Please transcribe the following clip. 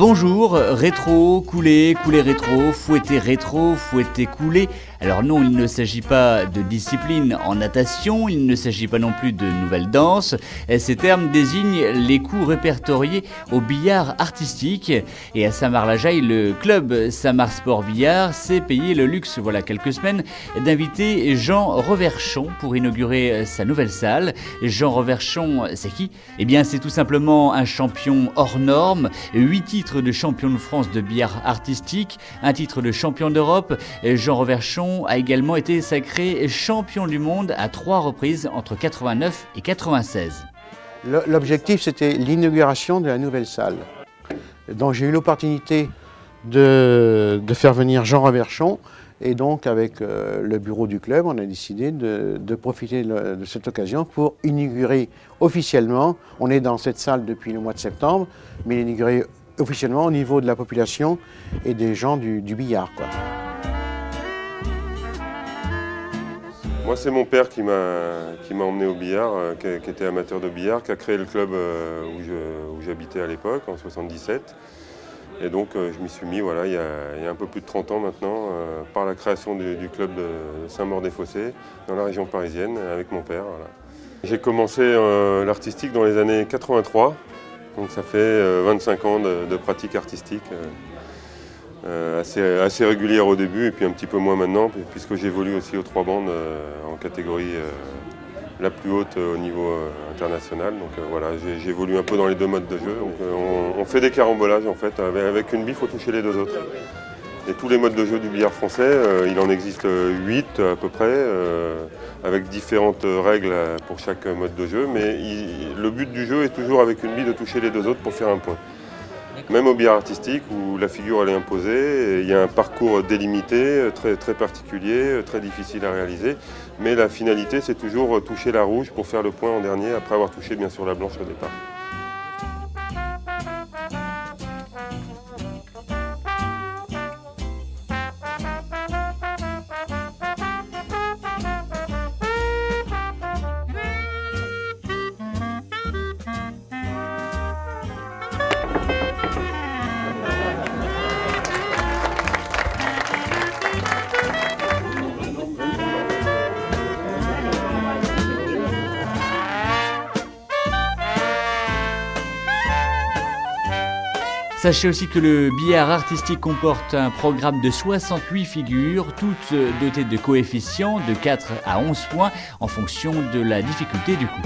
Bonjour, rétro, coulé, coulé rétro, fouetté coulé. Alors non, il ne s'agit pas de discipline en natation, il ne s'agit pas non plus de nouvelles danses. Ces termes désignent les coups répertoriés au billard artistique. Et à Saint-Mard-la-Jaille, le club Saint-Mard Sport Billard s'est payé le luxe, voilà quelques semaines, d'inviter Jean Reverchon pour inaugurer sa nouvelle salle. Jean Reverchon, c'est qui ? Eh bien, c'est tout simplement un champion hors norme, 8 titres de champion de France de billard artistique, un titre de champion d'Europe. Jean Reverchon a également été sacré champion du monde à 3 reprises entre 89 et 96. L'objectif, c'était l'inauguration de la nouvelle salle. Donc j'ai eu l'opportunité de faire venir Jean Reverchon, et donc avec le bureau du club, on a décidé de profiter de cette occasion pour inaugurer officiellement. On est dans cette salle depuis le mois de septembre, mais inaugurer officiellement au niveau de la population et des gens du billard, quoi. Moi, c'est mon père qui m'a emmené au billard, qui était amateur de billard, qui a créé le club où j'habitais à l'époque, en 77. Et donc, je m'y suis mis voilà, il y a un peu plus de 30 ans maintenant, par la création du club de Saint-Maur-des-Fossés, dans la région parisienne, avec mon père. Voilà. J'ai commencé l'artistique dans les années 83, donc ça fait 25 ans de pratique artistique. Assez régulière au début et puis un petit peu moins maintenant, puisque j'évolue aussi aux 3 bandes en catégorie la plus haute au niveau international. Donc voilà, j'évolue un peu dans les 2 modes de jeu. Donc, on fait des carambolages en fait, avec une bille, il faut toucher les 2 autres. Et tous les modes de jeu du billard français, il en existe 8 à peu près, avec différentes règles pour chaque mode de jeu, mais le but du jeu est toujours avec une bille de toucher les 2 autres pour faire un point. Même au billard artistique où la figure elle est imposée, il y a un parcours délimité, très particulier, très difficile à réaliser. Mais la finalité c'est toujours toucher la rouge pour faire le point en dernier après avoir touché bien sûr la blanche au départ. Sachez aussi que le billard artistique comporte un programme de 68 figures, toutes dotées de coefficients de 4 à 11 points en fonction de la difficulté du coup.